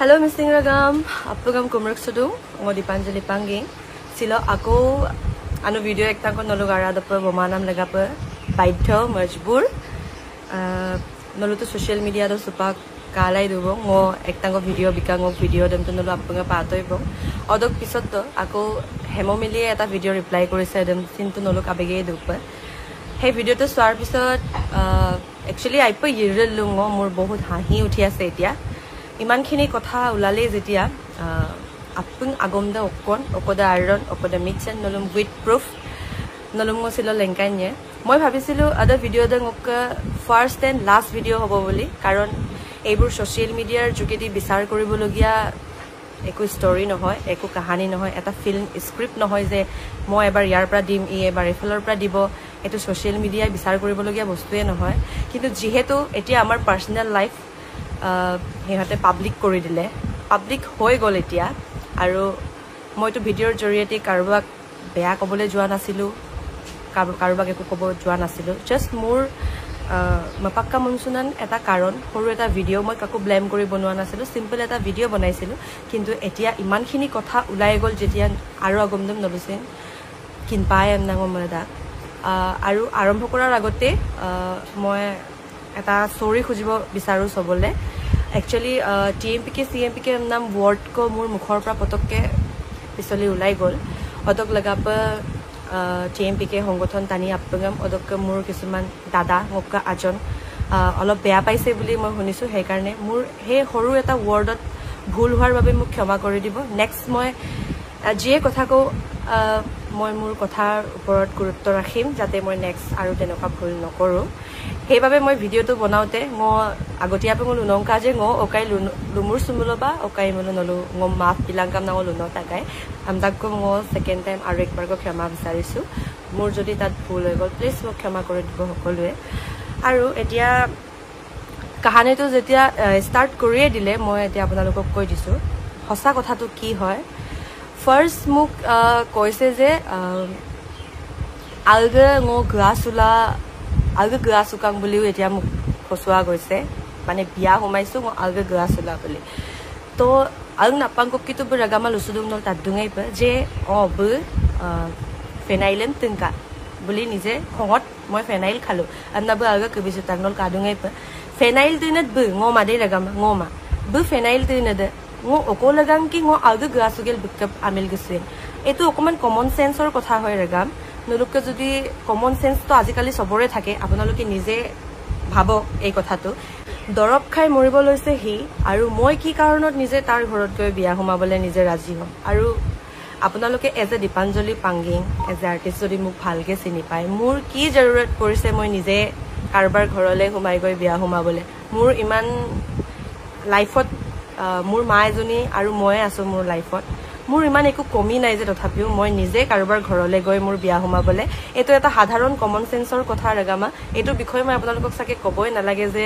Hello, Mr. Ragam. Apagam kumrak sudung. Ngo Dipanjali Pangging. Silo ako ano video ekta ko nolugara dapa bomanam lagapa baidho majbur. Nolu to social media do supak kalai dubo. Ngo ekta ko video bikang ngo video dem to nolu apanga patoi bo. Odok pisot to ako hemomili eta video reply korise dem sintu nolu kabege dupa. Hey video to swar pisot actually aipo yirel lungo mur bahut hahi uthi ase etia. Iman khini kotha ulale jetia apung agomda okoda iron okoda mix and nolum with proof nolum ngosilo lenkanye moi bhabisilu other video de ngokka first and last video hobo boli karon ebur social media jugedi bisar koribologia eku story nohoy eku kahani nohoy eta film script nohoy je moi ebar yar pra dim e ebar efalor pra dibo etu social media bisar koribologia bostue nohoy kintu jihetu etia amar personal life হেহতে public কৰি দিলে public হৈ গল এতিয়া আৰু মইতো ভিডিওৰ জৰিয়তে কাৰোবাক বেয়া কবলৈ যোৱা নাছিলো কাৰোবাক একো কব যোৱা নাছিলো জাস্ট মোৰ মপাক্কা মনসুনান এটা কাৰণ সৰু এটা ভিডিও মই কাকো ব্লেম কৰি বনোৱা নাছিলো সিম্পল এটা ভিডিও বনাইছিলো কিন্তু এতিয়া ইমানখিনি কথা উলাই গল যেতিয়া আৰু আগমদম নলুছেন কিন পায় এমনাঙ মৰদা আৰু আৰম্ভ কৰাৰ আগতে মই এটা সৰি খুজিব বিচাৰো সবলে Actually, TMPK, CMPK नाम word को मुर मुखर पर पतक के पिछले उलाई गोल अदक लगा पर TMPK होंगोथन तानी आपगम अदक के मुर किसुमान दादा मुक्का आजन अलग बेया पाइसे बुली मैं हुनिसु है करने मुर हे हरु एता wordत भूल हुआर बाबे मुख क्षमा करे दिबो next मैं जे कथा को मैं मुर कथार ऊपरत गुरुत्व राखिम जाते मैं next आरु तेनका भूल नकरो সেইভাবে মই ভিডিওটো বনাওতে ম আগতিয়াপে মই লুনংকা যে গ ওকাই লুমুৰ সুমুলবা ওকাই মলো নলু গ মাফ পিলাংকাম নাও লুন তাকাই আমদাকো ম সেকেন্ড টাইম আৰু একবাৰ কো ক্ষমা বিচাৰিছো মোৰ যদি তাত ভুল হৈ গল প্লিজ মোক ক্ষমা কৰি দিব সকলোৱে আৰু এতিয়া কাহানীটো যেতিয়া ষ্টাৰ্ট কৰিয়ে দিলে মই এতিয়া আপোনালোকক কৈ দিছো হসা কথাটো কি হয় ফাৰ্স্ট মোক কৈছে যে আলগে গ গ্লাসুলা alga gas ukang buli etia muk khoswa goise mane biya homaissu mo alga gas ula buli to al napang ko kitu beragama lusudung nol tadungai pa je ob phenylen tingka buli nije hongot moi phenyl khalu anna bu alga kebisu tanol kadungai pa phenyl tinat bu ngoma de ragama ngoma bu phenyl tinade ngo okolagang ki ngo alga gas ugel bikap amil gesen etu okoman common sense or kotha hoy ragam নলুকে যদি common sense তো আজিকালি সবৰে থাকে আপোনালোকে নিজে ভাবো এই কথাটো দৰব খাই মৰিব লৈছে হি আৰু মই কি কাৰণত নিজে তাৰ ঘৰত গৈ বিয়া হোমাবলে নিজে ৰাজি হম আৰু আপোনালোকে as a Dipanjali Panging as a artist যদি মোক ভালকে চিনি পায় মোৰ কি জৰুৰত পৰিছে মই নিজে কাৰবাৰ ঘৰলে হোমাই গৈ বিয়া হোমাবলে মোৰ ইমান লাইফত মোৰ মা এজনী আৰু মই আছো মোৰ লাইফত মোৰ ইমান একো কমি নাই যে তথাপিও মই নিজে কাৰোবাৰ ঘৰলে গৈ মোৰ বিয়া হোমাবলে এটো এটা সাধাৰণ কমন সেন্সৰ কথা ৰগামা এটো বিষয় মই আপোনালোকক সাকে কবই নালাগে যে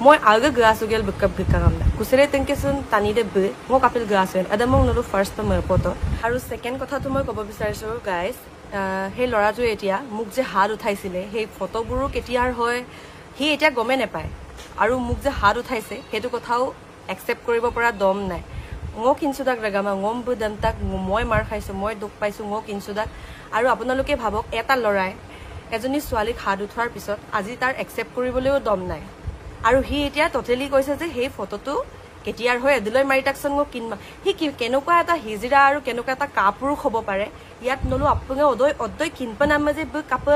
মই আলগা গ্লাসুগেল বিকপ বিকামদা কুসৰে তেনকেছুন টানি দে ব মোক আপিল গ্লাসেন আদমং নলো ফাৰ্স্ট মই পটো আৰু সেকেন্ড কথাটো মই কব বিচাৰিছো গাইস হে লৰাটো এতিয়া মোক যে হাত উঠাইছিলে হে ফটোবোৰো কেতিয়াৰ হয় হি এতিয়া গমে নেপায় আৰু মোক যে হাত উঠাইছে হেতু কথাও একসেপ্ট কৰিব পৰা দম নাই ngো কিনসুদাক ৰগামা ngম বুদম তাক মই মাৰ খাইছো মই দুখ পাইছো ngো কিনসুদাক আৰু আপোনালোকে ভাবক এটা লৰাই এজনী ছোৱালীক হাত উঠাৰ পিছত আজি তাৰ একসেপ্ট কৰিবলৈও দম নাই আৰু হি এতিয়া টোটালি কৈছে যে হে ফটোটো কেতিয়াৰ হয় এদিলৈ মাৰি টাকছন ngো কিনমা হি কেনেকুৱা এটা হিজৰা আৰু কেনেকুৱা এটা কাপুৰুষ হ'ব পাৰে ইয়াত নলু আপুনি অদৈ কিনপনাম যে কাপ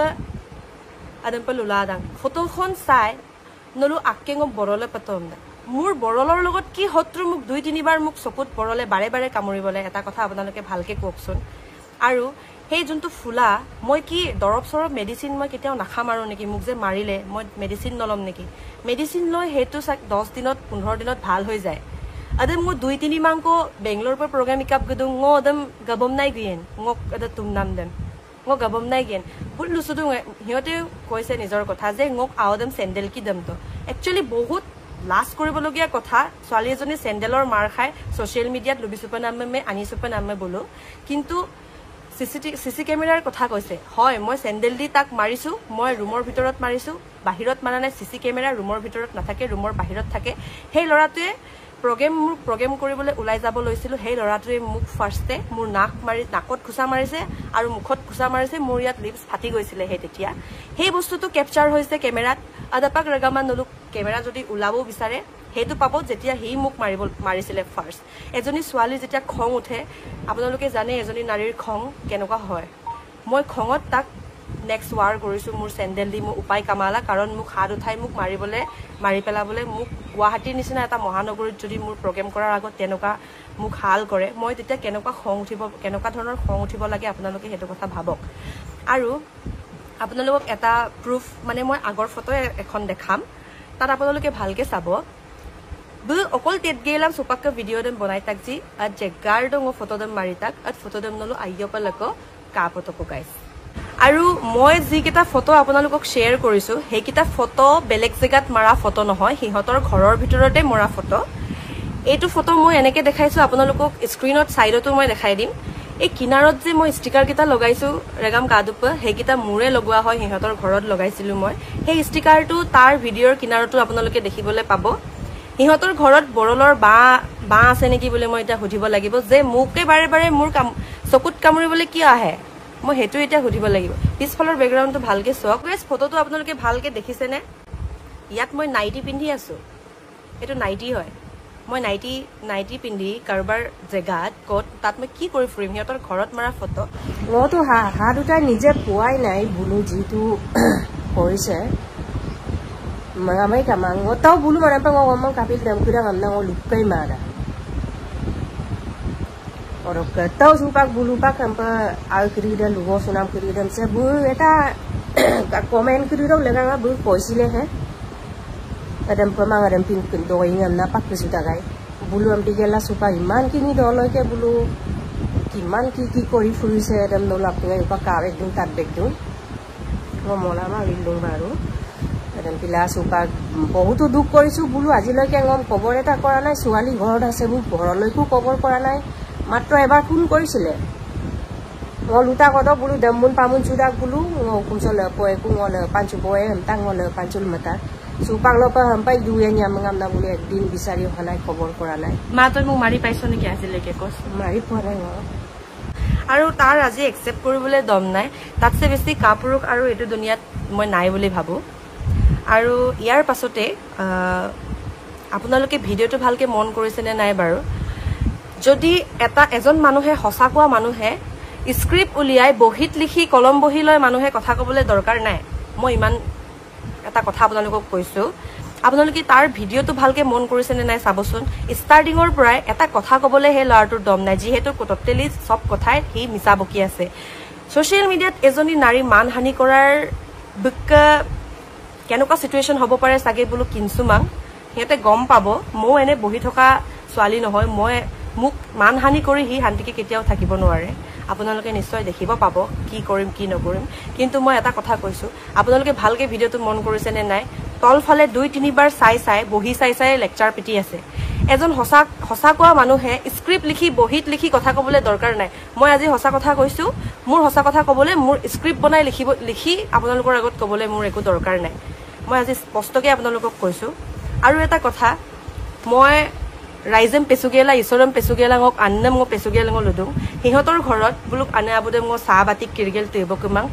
আদম পলুলা দাং ফটোখন চাই নলু আকে ngো বৰলে পতম না মোৰ বৰলৰ লগত কি হত্ৰু মোক দুই তিনিবাৰ মোক চকুত বৰলে বাৰে বাৰে কামুৰিবলে এটা কথা আপোনালোকে ভালকে কোকছন আৰু হেই জুনটো ফুলা মই কি দৰব সৰব মেডিসিন মই কেতিয়াও নাখা মাৰো নেকি মোক যে মাৰিলে মই মেডিসিন নলম নেকি মেডিসিন লৈ হেতু 10 দিনত 15 দিনত ভাল হৈ যায় আদম মো দুই তিনি মাংকো বেংগলোৰ পৰা প্ৰগ্ৰাম ইকাপ গদু ngো আদম গবম নাই গিয়েন ngক আদা তুম নাম দেম ngো গবম নাই গিয়েন বুলু সুদু হিয়তে কৈছে নিজৰ কথা যে ngক আওদম সেন্ডেল কি দম তো একচুয়ালি বহুত লাষ্ট কৰিবলগীয়া কথা ছোৱালী এজনী সেন্ডেলৰ মাৰ খাই সোশ্যাল মিডিয়াত লুবিসুপা নামে আনিসুপা নামে বলো কিন্তু সিসি ক্যামেৰাৰ কথা কৈছে হয় মই সেন্ডেল দি তাক মাৰিছো মই ৰুমৰ ভিতৰত মাৰিছো বাহিৰত মাৰা নাই সিসি ক্যামেৰা ৰুমৰ ভিতৰত নাথাকে ৰুমৰ বাহিৰত থাকে সেই লৰাটোৱে প্ৰগ্ৰেম কৰিবলৈ ওলাই যাব লৈছিলো সেই লৰাটোৱে মোক ফাৰ্ষ্টে মোৰ নাকত খুচা মাৰিছে আৰু মুখত খুচা মাৰিছে মোৰ ইয়াত লিপছ ফাটি গৈছিলে তেতিয়া সেই বস্তুটো কেপচাৰ হৈছে কেমেৰাত আদাপাক ৰগামান নলু কেমেৰা যদি ওলাব বিচাৰে হেতু পাব যেতিয়া হি মুখ মাৰিছিলে ফাৰ্ষ্ট এজনী ছোৱালী যেতিয়া খং উঠে আপোনালোকে জানে এজনী নাৰীৰ খং কেনেকুৱা হয় মই খঙত তাক নেক্সট ৱাৰ কৰিছো মোৰ চেন্ডেল দি মোৰ উপায় কামালা কাৰণ মোক হাত উঠাই মোক মাৰি পেলাবলৈ মোক গুৱাহাটীৰ নিচিনা এটা মহানগৰীত যদি মোৰ প্ৰগ্ৰেম কৰাৰ আগত তেনেকুৱা মোক হাল কৰে মই তেতিয়া কেনেকুৱা ধৰণৰ খং উঠিব লাগে আপোনালোকে সেইটো কথা ভাবক আৰু আপোনালোকক এটা প্ৰুফ মানে মই আগৰ ফটো এখন দেখাম তাত আপোনালোকে ভালকে চাব অকল তেত গেলাম সুপাক্কা ভিডিঅ' দেম বনাই তাক যি জেগাৰ দং ফটো দেম মাৰি তাক ফটো দেম নলো আইয় পালক কাপতকো গাইছ আৰু মই যিকেইটা ফটো আপোনালোকক শ্বেয়াৰ কৰিছো সেইকেইটা ফটো বেলেগ জেগাত মাৰা ফটো নহয় সিহঁতৰ ঘৰৰ ভিতৰতে মৰা ফটো এইটো ফটো মই এনেকে দেখাইছো আপোনালোকক স্ক্ৰীনত সাইডতো মই দেখাই দিম এই কিনাৰত যে মই ষ্টিকাৰ কেইটা লগাইছো ৰেগাম কাদুপ সেইকেইটা মোৰে লগোৱা হয় সিহঁতৰ ঘৰত লগাইছিলো মই সেই ষ্টিকাৰটো তাৰ ভিডিঅ'ৰ কিনাৰতো আপোনালোকে দেখিবলৈ পাব সিহঁতৰ ঘৰত বৰলৰ বা আছে নেকি বুলি মই এটা সুধিব লাগিব যে মুকে বাৰে বাৰে মোৰ চকুত কামুৰিবলৈ কি আহে মই হেতু এটা সুধিব লাগিব পিছফালৰ বেকগ্ৰাউণ্ডটো ভালকে চক গাইস ফটোটো আপোনালোকে ভালকে দেখিছেনে ইয়াত মই নাইটি পিন্ধি আছো এটো নাইটি হয় মই নাইটি পিন্ধি কাৰবাৰ জেগাত কোট তাত মই কি কৰি ফুৰিম সিহঁতৰ ঘৰত মাৰা ফটো মইতো হাত উঠাই নিজে পোৱাই নাই বুলু যিটো কৰিছে magamay kamang tahu bulu mana pang ngomong kapil dalam kira ngamna ngolukai mana orang tahu suka bulu pak hampa al kiri dan lugo sunam kiri dan saya bu eta komen kiri dong lega nggak bu poisi leh ada pemang ada pin doi ngamna pak kesudah kai bulu am digela suka iman kini dolo ke bulu kiman ki kori furi saya ada nolak ngai pak kawek dung tadek dung ngomong lama lindung baru dan pila suka বহুতো দুখ কৰিছো বুলু আজিলৈকে ngom খবৰ এটা কৰা নাই ছোৱালী ঘৰত আছে মোক ঘৰলৈকো খবৰ কৰা নাই মাত্ৰ এবাৰ ফোন কৰিছিলে মলুতা কত বুলু দমুন পামুন চুদাক বুলু কুমচলে পয় কুঙলে পাঁচু পয় তাঙলে পাঁচুল মতা সুপাংল পা হামপাই দুয়ে নিয়াম ngamনা বুলু একদিন বিচাৰি হলাই খবৰ কৰা নাই মা তই মোক মাৰি পাইছ নেকি আজিলৈকে কস মাৰি পোৱা নাই আৰু তাৰ আজি একচেপ্ট কৰিবলৈ দম নাই তাতছে বেছি কাপুৰুক আৰু এটো দুনিয়াত মই নাই বুলি ভাবো আৰু ইয়াৰ পাছতে আপোনালোকে ভিডিঅটো ভালকে মন কৰিছে নে নাই বাৰু যদি এজন মানুহে হসা কোৱা মানুহে স্ক্ৰিপ্ট উলিয়াই বহিত লিখি কলম বহি লৈ মানুহে কথা ক'বলৈ দৰকাৰ নাই মই ইমান এটা কথা আপোনালোকক কৈছো আপোনালোকে তাৰ ভিডিঅটো ভালকে মন কৰিছে নে নাই চাবচোন ষ্টাৰ্টিংৰ পৰাই এটা কথা ক'বলৈ হে লাৰটোৰ দম নাই যিহেতু টোটেলি সব কথাই হি মিছা বকি আছে সোশ্যাল মিডিয়াত এজনী নাৰী মানহানি কৰাৰ বিকা কেনেকুৱা সিচুৱেচন হ'ব পাৰে সাগে বুলু কিনসুমাং হেতে গম পাব মই এনে বহি থকা ছোৱালী নহয় মই মুক মানহানি কৰি হি শান্তিকে কেতিয়াও থাকিব নোৱাৰে আপোনালোকে নিশ্চয় দেখিব পাব কি কৰিম কি নকৰিম কিন্তু মই এটা কথা কৈছো আপোনালোকে ভালকে ভিডিঅটো মন কৰিছে নে নাই তলফালে 2-3 বাৰ চাই বহি চাই লেকচাৰ পিটি আছে এজন হসা কোৱা মানুহে স্ক্ৰিপ্ট লিখি বহিত লিখি কথা ক'বলৈ দৰকাৰ নাই মই আজি হসা কথা কৈছো মোৰ হসা কথা ক'বলৈ মোৰ স্ক্ৰিপ্ট বনাই লিখি আপোনালোকৰ আগত ক'বলৈ মোৰ একো দৰকাৰ নাই মই আজি স্পষ্টকে আপোনালোকক কৈছো আৰু এটা কথা মই ৰাইজম পেসুগেলা ইছৰম পেসুগেলাঙক আন্নম পেসুগেলাঙ লুদুং হিহঁতৰ ঘৰত বুলুক আনে আবুদে মই চাহ বাতি কিৰগেল তেবকুমাং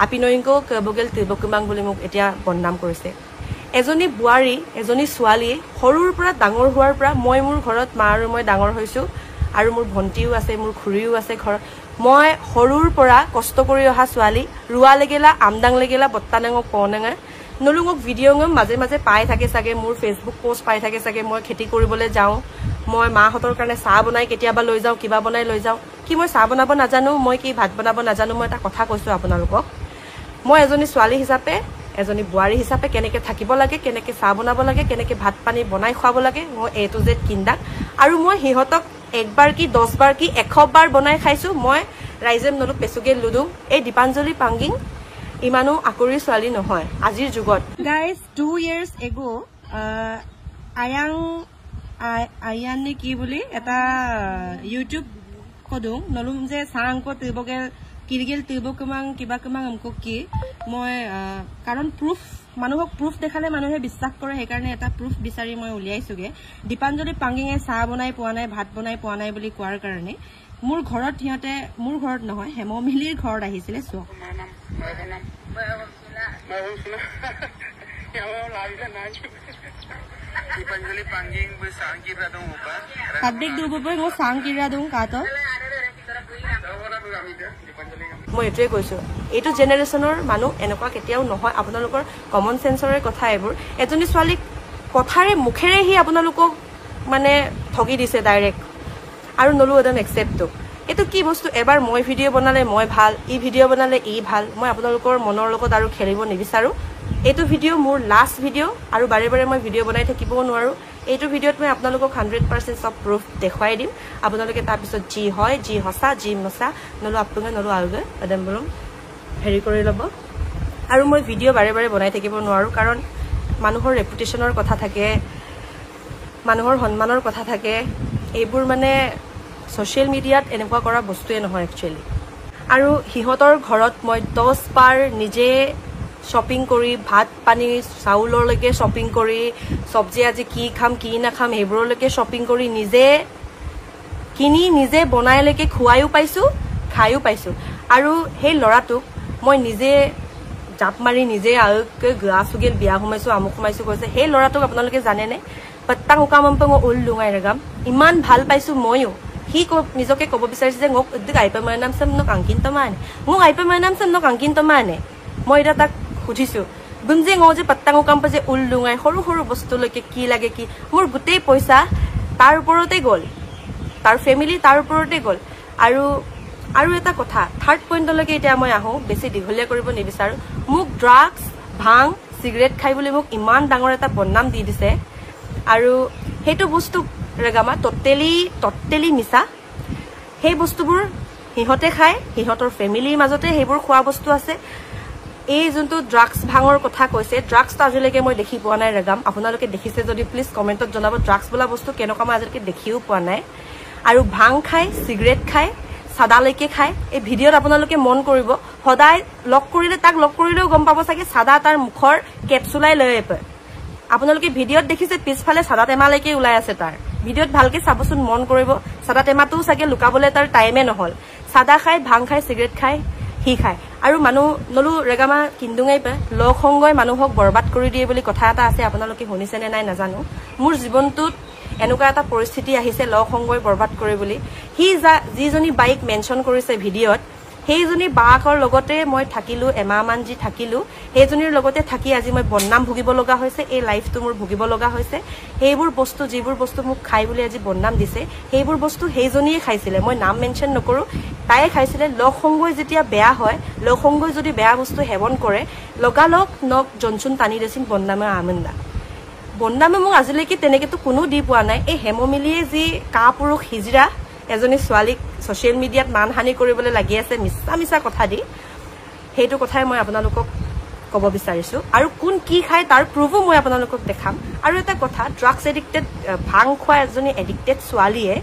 আপিনয়ংকো কবগেল তেবকুমাং বুলি মোক এতিয়া বদনাম কৰিছে এজনী বুৱাৰী এজনী ছোৱালী সৰুৰ পৰা ডাঙৰ হোৱাৰ পৰা মই মোৰ ঘৰত মা আৰু মই ডাঙৰ হৈছো আৰু মোৰ ভন্টিও আছে মোৰ খুৰীও আছে ঘৰত মই সৰুৰ পৰা কষ্ট কৰি অহা ছোৱালী ৰুৱা লাগেলা আমদাং লাগেলা বত্তানাঙ পনাঙা নলুঙক ভিডিঅ' ngম মাজে মাজে পাই থাকে সাগে মোৰ ফেসবুক পোষ্ট পাই থাকে সাগে মই খেতি কৰিবলৈ যাও মই মাহতৰ কাৰণে চাহ বনাই কেতিয়াবা লৈ যাও কিবা বনাই লৈ যাও কি মই চাহ বনাব নাজানো মই কি ভাত বনাব নাজানো মই এটা কথা কৈছো আপোনালোকক মই এজনী ছোৱালী হিচাপে এজনী বুৱাৰী হিচাপে কেনেকে থাকিব লাগে কেনেকে চাহ বনাব লাগে কেনেকে ভাত পানী বনাই খুৱাব লাগে মই এ টু জেড কিন্দাক আৰু মই হিহঁতক একবাৰ কি 10 বাৰ কি 100 বাৰ বনাই খাইছো মই ৰাইজম নলু পেসুগে লুদুং এই দীপাঞ্জলি পাঙ্গিং ইমানো আকৰি ছোৱালী নহয় আজিৰ যুগত গাইস 2 years ago আয়ান কি বুলি এটা ইউটিউব কদুং নলুম যে সাংকো তেবগে কিৰগেল তেব কমাং কিবা কমাং আমকো কি মই কাৰণ প্ৰুফ মানুহক প্ৰুফ দেখালে মানুহে বিশ্বাস কৰে সেইকাৰণে এটা প্ৰুফ বিচাৰি মই উলিয়াইছোগে দীপাঞ্জলি পাঙ্গিঙে চাহ বনাই পোৱা নাই ভাত বনাই পোৱা নাই বুলি কোৱাৰ কাৰণে মোৰ ঘৰত হিয়তে মোৰ ঘৰত নহয় হেমমিলিৰ ঘৰত আহিছিলে সো दीपांजलि पांगिंग बे सांगिरा दो ऊपर पब्लिक दो बे मो सांगिरा दो कातो মই এটোৱে কৈছো এইটো জেনাৰেশনৰ মানুহ এনেকুৱা কেতিয়াও নহয় আপোনালোকৰ কমন সেন্সৰে কথা এবোৰ এজনী ছোৱালীক কথাৰে মুখেৰে হি আপোনালোকক মানে ঠগি দিছে ডাইৰেক্ট আৰু নলু এডন একসেপ্টটো এটো কি বস্তু এবাৰ মই ভিডিও বনালে মই ভাল ই ভিডিও বনালে ই ভাল মই আপোনালোকৰ মনৰ লগত আৰু খেলিব নিবিচাৰো এইটো ভিডিও মোৰ লাষ্ট ভিডিও আৰু বাৰে বাৰে মই ভিডিও বনাই থাকিব নোৱাৰো এইটো ভিডিওত মই আপোনালোকক 100% সব প্ৰুফ দেখাই দিম আপোনালোকে তাৰ পিছত জি হয় জি হসা জি মসা নলু আপোনালোকে নলু আলগে এডম বলম হেৰি কৰি লব আৰু মই ভিডিও বাৰে বাৰে বনাই থাকিব নোৱাৰো কাৰণ মানুহৰ ৰেপুটেশনৰ কথা থাকে মানুহৰ সন্মানৰ কথা থাকে এইবোৰ মানে সোশ্যাল মিডিয়াত এনেকুৱা কৰা বস্তুৱে নহয় একচুয়ালি আৰু হিহতৰ ঘৰত মই 10 বাৰ নিজে শপিং কৰি ভাত পানী চাউলৰলৈকে শপিং কৰি সবজি আজি কি খাম কি না খাম হেবৰলৈকে শপিং কৰি নিজে কিনি নিজে বনাইলৈকে খুৱাইও পাইছো খাইও পাইছো আৰু সেই লৰাটোক মই নিজে জাপ মাৰি নিজে আউকে গ্লাছুগেল বিয়া ঘুমাইছো আমুক ঘুমাইছো কৈছে সেই লৰাটোক আপোনালোকে জানে নে পত্তা হুকামম্পং উল লুঙাই ৰগাম ইমান ভাল পাইছো মইও হি নিজকে কব বিচাৰিছে যে মোক আইপা মাৰ নাম সম নক আংকিন তমানে মোক আইপা মাৰ নাম সম নক আংকিন তমানে মই এটা তাক খুজিছো বুমজে ngো যে পত্তা হুকামপ যে উল লুঙাই সৰু সৰু বস্তুলৈকে কি লাগে কি মোৰ গুটেই পইচা তাৰ ওপৰতে গল তাৰ ফ্যামিলি তাৰ ওপৰতে গল আৰু এটা কথা থাৰ্ড পইণ্টলৈকে এতিয়া মই আহো বেছি দিঘলীয়া কৰিব নিবিচাৰো মোক ড্ৰাগছ ভাং সিগাৰেট খাই বুলি মোক ইমান ডাঙৰ এটা বদনাম দি দিছে আৰু হেতু বস্তু ৰেগামা টটেলি মিছা সেই বস্তুবোৰ হিহতে খায় হিহতৰ ফ্যামিলিৰ মাজতে হেবোৰ খোৱা বস্তু আছে এই যোনটো ড্ৰাগছ ভাঙৰ কথা কৈছে ড্ৰাগছ আজিলৈকে মই দেখি পোৱা নাই ৰেগাম আপোনালোকে দেখিছে যদি প্লিজ কমেন্টত জনাব ড্ৰাগছ বলা বস্তু কেনেকুৱা মই আজিলৈকে দেখিও পোৱা নাই আৰু ভাং খায় সিগাৰেট খায় সাদালৈকে খায় এই ভিডিওত আপোনালোকে মন কৰিব সদায় লক কৰিলে তাক লক কৰিলেও গম পাব চাগে সাদা তাৰ মুখৰ কেপচুলাই লৈ আপে আপোনালোকে ভিডিওত দেখিছে পিছফালে সাদা টেমালৈকে ওলাই আছে তাৰ ভিডিওত ভালকে চাবচোন মন কৰিব সাদা টেমাটো চাগে লুকাবলে তাৰ টাইমে নহল সাদা খায় ভাং খায় সিগাৰেট খায় হি খায় আৰু মানুহ নলু ৰেগামা কিন্দুঙাই পে লক সংগই মানুহক বৰবাদ কৰি দিয়ে বুলি কথা এটা আছে আপোনালোকে শুনিছে নে নাই নাজানো মোৰ জীৱনটোত এনেকুৱা এটা পৰিস্থিতি আহিছে লক সংগই বৰবাদ কৰে বুলি হি যিজনী বাইক মেনশন কৰিছে ভিডিওত সেইজনী বাকৰ লগতে মই থাকিলো এমামান জি থাকিলো সেইজনীৰ লগতে থাকি আজি মই বদনাম ভুগিব লগা হৈছে এই লাইফটো মোৰ ভুগিব লগা হৈছে সেইবোৰ বস্তু যিবোৰ বস্তু মোক খাই বুলি আজি বদনাম দিছে সেইবোৰ বস্তু সেইজনীয়ে খাইছিলে মই নাম মেনশন নকৰো তাই খাইছিলে লক সংগই যেতিয়া বেয়া হয় লক সংগই যদি বেয়া বস্তু সেৱন কৰে লগালক নক জনচুন টানি দেছিন বদনামে আমন্দা বদনামে মোক আজিলৈকে তেনেকেতো কোনো দি পোৱা নাই এই হেমমিলিয়ে যি কাপুৰুষ হিজৰা এজনী ছোৱালীক সোশ্যাল মিডিয়াত মানহানি কৰিবলৈ লাগি আছে মিছা কথা দি হেতু কথাই মই আপোনালোকক কব বিচাৰিছো আৰু কোন কি খায় তাৰ প্ৰুফো মই আপোনালোকক দেখাম আৰু এটা কথা ড্ৰাগছ এডিক্টেড ভাং খোৱা এজনী এডিক্টেড ছোৱালীয়ে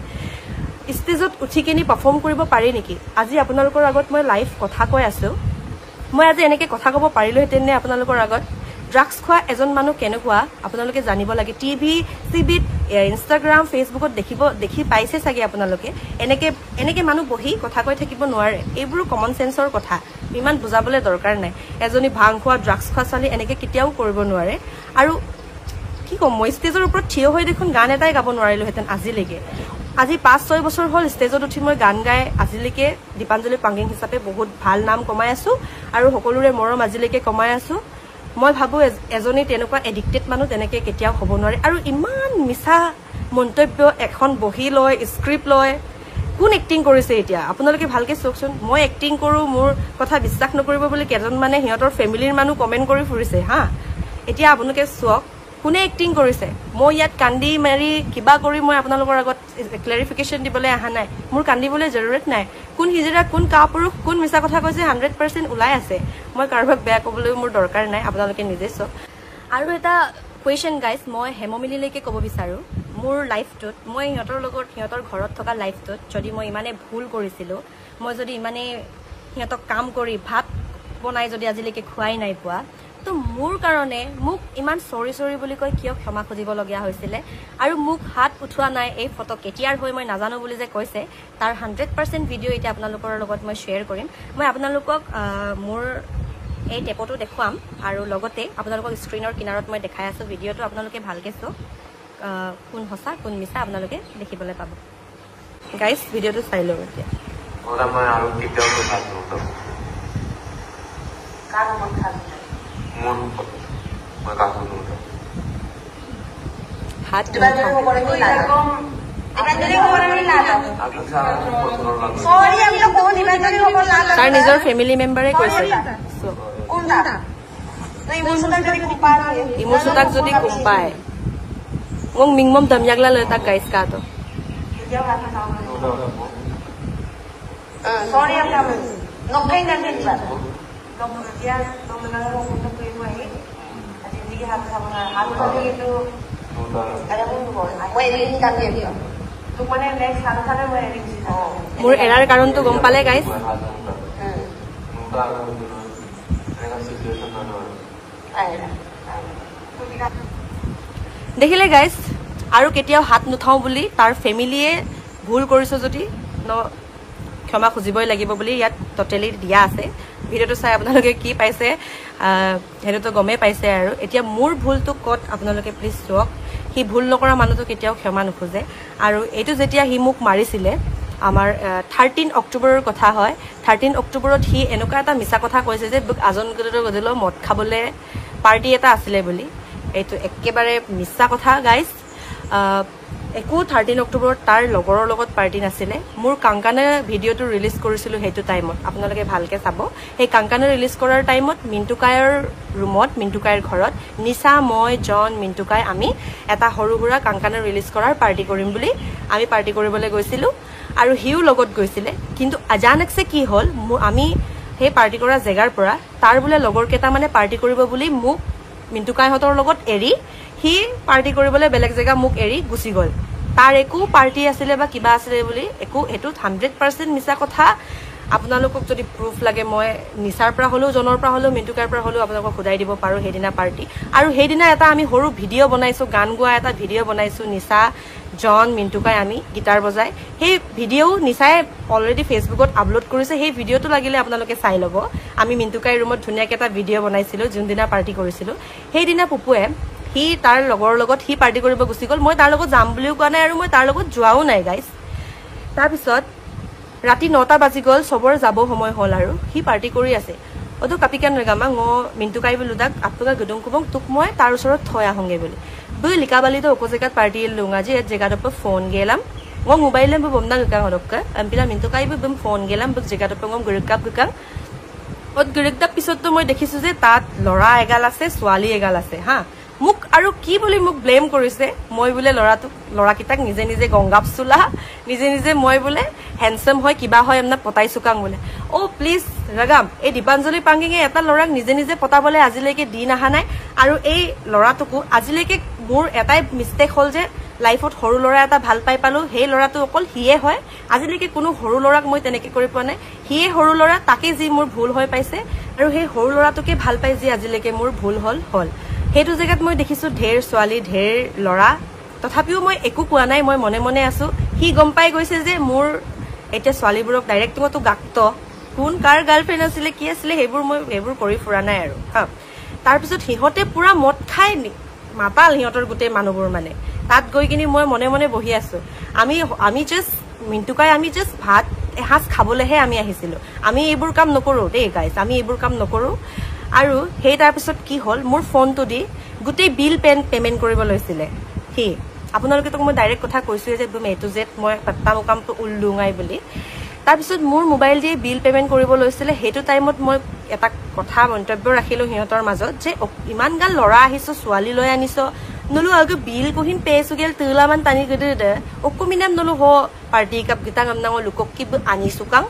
ষ্টেজত উঠি কিনি পাৰফৰ্ম কৰিব পাৰি নেকি আজি আপোনালোকৰ আগত মই লাইভ কথা কৈ আছো মই আজি এনেকে কথা কব পাৰিলো হেতেনে আপোনালোকৰ আগত ড্ৰাগছ খোৱা এজন মানুহ কেনেকুৱা আপোনালোকে জানিব লাগে টিভি সিবিত ইনষ্টাগ্ৰাম ফেসবুকত দেখি পাইছে চাগে আপোনালোকে এনেকে মানুহ বহি কথা কৈ থাকিব নোৱাৰে এইবোৰ কমন সেন্সৰ কথা ইমান বুজাবলৈ দৰকাৰ নাই এজনী ভাং খোৱা ড্ৰাগছ খোৱা ছোৱালী এনেকে কেতিয়াও কৰিব নোৱাৰে আৰু কি কম মই ষ্টেজৰ ওপৰত থিয় হৈ দেখোন গান এটাই গাব নোৱাৰিলো হেতেন আজিলৈকে আজি 5-6 বছৰ হল ষ্টেজত উঠি মই গান গাই আজিলৈকে দীপাঞ্জলি পাঙ্গিং হিচাপে বহুত ভাল নাম কমাই আছো আৰু সকলোৰে মৰম আজিলৈকে কমাই আছো মই ভাবো এজনী তেনেকুৱা এডিক্টেড মানুহ তেনেকে কেতিয়াও হ'ব নোৱাৰে আৰু ইমান মিছা মন্তব্য এখন বহি লয় স্ক্ৰিপ্ট লয় কোন এক্টিং কৰিছে এতিয়া আপোনালোকে ভালকে চাওকচোন মই এক্টিং কৰো মোৰ কথা বিশ্বাস নকৰিব বুলি কেজন মানে হিয়তৰ ফ্যামিলিৰ মানুহ কমেন্ট কৰি ফুৰিছে হা এতিয়া আপোনালোকে চাওক কোনে এক্টিং কৰিছে মই ইয়াত কান্দি মাৰি কিবা কৰি মই আপোনালোকৰ আগত ক্লেৰিফিকেশন দিবলৈ আহা নাই মোৰ কান্দিবলৈ জৰুৰত নাই কোন হিজৰা কোন কাপুৰুষ কোন মিছা কথা কৈছে 100% ওলাই আছে মই কাৰবাক বেয়া কবলৈ মোৰ দৰকাৰ নাই আপোনালোকে নিজে চাওক আৰু এটা কোৱেশ্চন গাইজ মই হেমমিলিলৈকে কব বিচাৰো মোৰ লাইফটোত মই হিয়তৰ ঘৰত থকা লাইফটোত যদি মই ইমানে ভুল কৰিছিলো মই যদি ইমানে সিহঁতক কাম কৰি ভাত বনাই যদি আজিলৈকে খুৱাই নাই পোৱা তো মোৰ কাৰণে মোক ইমান সৰি বুলি কৈ কিয় ক্ষমা খুজিবলগীয়া হৈছিলে আৰু মোক হাত উঠোৱা নাই এই ফটো কেতিয়াৰ হৈ মই নাজানো বুলি যে কৈছে তাৰ 100% ভিডিঅ' এতিয়া আপোনালোকৰ লগত মই শ্বেয়াৰ কৰিম মই আপোনালোকক মোৰ এই টেপটো দেখুৱাম আৰু লগতে আপোনালোকক স্ক্ৰীনৰ কিনাৰত মই দেখাই আছো ভিডিঅ'টো আপোনালোকে ভালকৈ চাওক কোন সঁচা কোন মিছা আপোনালোকে দেখিবলৈ পাব গাইজ ভিডিঅ'টো চাই লওক এতিয়া ওরা মই আৰু কেতিয়াও কথা নকওঁ কাৰ মন খাব মন মই কাকো নকওঁ হাত তাৰ নিজৰ ফেমিলি মেম্বাৰে কৈছে ইমোচুতাক যদি কোম্পায় মোক মিংমম দময়াগলা লৈ তাক গাইছ কাটো sorry I'm coming. No pain and pain. Long dia, long menang untuk itu ini. Jadi dia harus harus itu. Ada pun boleh. Mau ini kan dia. Tu mana next sana mau ini sih. মোৰ এৰাৰ কাৰণটো গম পালে গাইছ দেখিলে গাইছ আৰু কেতিয়াও হাত নুঠাও বুলি তাৰ ফেমিলিয়ে ভুল কৰিছে যদি ন ক্ষমা খুজিবই লাগিব বুলি ইয়াত টোটেলি দিয়া আছে ভিডিঅ'টো চাই আপোনালোকে কি পাইছে হেৰিটো গমেই পাইছে আৰু এতিয়া মোৰ ভুলটো ক'ত আপোনালোকে প্লিজ চাওক সি ভুল নকৰা মানুহটো কেতিয়াও ক্ষমা নোখোজে আৰু এইটো যেতিয়া সি মোক মাৰিছিলে আমাৰ 13 অক্টোবৰৰ কথা হয় 13 অক্টোবৰত সি এনেকুৱা এটা মিছা কথা কৈছে যে আজন গদিলো মদ খাবলৈ পাৰ্টি এটা আছিলে বুলি এইটো একেবাৰে মিছা কথা গাইজ একো 13 অক্টোবৰত তাৰ লগৰৰ লগত পাৰ্টি নাছিলে মোৰ কাংকানে ভিডিঅ'টো ৰিলিজ কৰিছিলো হেতু টাইমত আপোনালোকে ভালকে চাব এই কাংকানে ৰিলিজ কৰাৰ টাইমত মিন্টুকায়ৰ ৰুমত মিন্টুকায়ৰ ঘৰত নিশা মই জন মিন্টুকায় আমি এটা সৰুহুৰা কাংকানে ৰিলিজ কৰাৰ পাৰ্টি কৰিম বুলি আমি পাৰ্টি কৰিবলৈ গৈছিলো আৰু হিউ লগত গৈছিলে কিন্তু আজানকছে কি হ'ল আমি সেই পাৰ্টি কৰা জেগাৰ পৰা তাৰ বুলে লগৰ কেটা মানে পাৰ্টি কৰিব বুলি মোক মিন্টুকায়হঁতৰ লগত এৰি হি পাৰ্টি কৰিবলৈ বেলেগ জেগা মোক এৰি গুচি গ'ল তাৰ একো পাৰ্টি আছিলে বা কিবা আছিলে বুলি একো এটো 100% মিছা কথা আপোনালোকক যদি প্ৰুফ লাগে মই নিচাৰ পৰা হলো জনৰ পৰা হলো মিন্টুকাৰ পৰা হলো আপোনালোকক খুদাই দিব পাৰো হেদিনা পাৰ্টি আৰু হেদিনা এটা আমি সৰু ভিডিঅ' বনাইছো গান গোৱা এটা ভিডিঅ' বনাইছো নিচা জন মিন্টুকাই আমি গিটাৰ বজাই সেই ভিডিঅ' নিচাই অলৰেডি ফেচবুকত আপলোড কৰিছে সেই ভিডিঅ'টো লাগিলে আপোনালোকে চাই ল'ব আমি মিন্টুকাই ৰুমত ধুনীয়াকৈ এটা ভিডিঅ' বনাইছিলো যোনদিনা পাৰ্টি কৰিছিলো সেইদিনা পুপুৱে হি তাৰ লগৰ লগত হি পাৰ্টি কৰিব গুচি গ'ল মই তাৰ লগত যাম বুলিও কোৱা নাই আৰু মই তাৰ লগত যোৱাও নাই গাইজ তাৰপিছত ৰাতি 9টা বাজি গ'ল সবৰ যাব সময় হ'ল আৰু হি পাৰ্টি কৰি আছে অতো কাপিকান ৰগামা ঙ মিন্টুকাই বুলুদাক আপুকা গদং কুবং তুক মই তাৰ ওচৰত থৈ আহোগে বুলি বৈ লিকাবালিতো অকো জেগাত পাৰ্টি লুঙা যে জেগাত ওপৰ ফোন গেলাম ঙ মোবাইলে বমনা গকাং হৰককা এমপিলা মিন্টুকাই বম ফোন গেলাম বক জেগাত ওপৰ ঙ গৰিকাপ গকাং অত গৰিকদাপ পিছতো মই দেখিছো যে তাত লৰা এগাল আছে ছোৱালী এগাল আছে হা মুক আৰু কি বুলি মুক ব্লেম কৰিছে মই বুলে লৰাকিটাক নিজে নিজে গংগাপ চুলা নিজে নিজে মই বুলে হ্যান্ডসাম হয় কিবা হয় এমনা পতাইছুকাং বুলে ও প্লিজ ৰগাম এই দীপাঞ্জলি পাঙ্গিঙে এটা লৰাক নিজে নিজে পতাবলে আজিলৈকে দিন আহা নাই আৰু এই লৰাটোকো আজিলৈকে মোৰ এটাই মিস্টেক হল যে লাইফত সৰু লৰা এটা ভাল পাই পালো সেই লৰাটো অকল হিয়ে হয় আজিলৈকে কোনো সৰু লৰাক মই তেনেকে কৰি পোৱা নাই হিয়ে সৰু লৰা তাকে যি মোৰ ভুল হৈ পাইছে আৰু সেই সৰু লৰাটোকে ভাল পাই যি আজিলৈকে মোৰ ভুল হল হেতু জেগাত মই দেখিছো ঢেৰ ছোৱালী ঢেৰ লৰা তথাপিও মই একো কোৱা নাই মই মনে মনে আছো হি গম পাই গৈছে যে মোৰ এটা ছোৱালীবোৰক ডাইৰেক্ট মতো গাক্ত কোন কাৰ গাৰ্লফ্ৰেণ্ড আছিলে কি আছিলে হেবোৰ কৰি ফুৰা নাই আৰু হা তাৰ পিছত হিহতে পুৰা মদ খাই মাতাল হিহতৰ গুটে মানুহবোৰ মানে তাত গৈ কিনি মই মনে মনে বহি আছো আমি জাস্ট মিন্টুকাই আমি জাস্ট ভাত এহাজ খাবলেহে আমি আহিছিলো আমি এইবোৰ কাম নকৰো দেই গাইজ আমি এইবোৰ কাম নকৰো আৰু সেই তাৰ পিছত কি হল মোৰ ফোনটো দি গুটে বিল পেমেন্ট কৰিব লৈছিলে হি আপোনালোকে তো মই ডাইৰেক্ট কথা কৈছো যে তুমি এটো জেট মই পত্তা মুকামটো উল্লুঙাই বুলি তাৰ পিছত মোৰ মোবাইল দি বিল পেমেন্ট কৰিব লৈছিলে হেতু টাইমত মই এটা কথা মন্তব্য ৰাখিলো হিহঁতৰ মাজত যে ইমান গাল লৰা আহিছো ছোৱালী লৈ আনিছো নলু আগে বিল কহিন পেসুগেল তুলামান টানি গদে অকুমিনাম নলু হ পাৰ্টি কাপ গিটা গামনা লুকক কি আনিছুকাং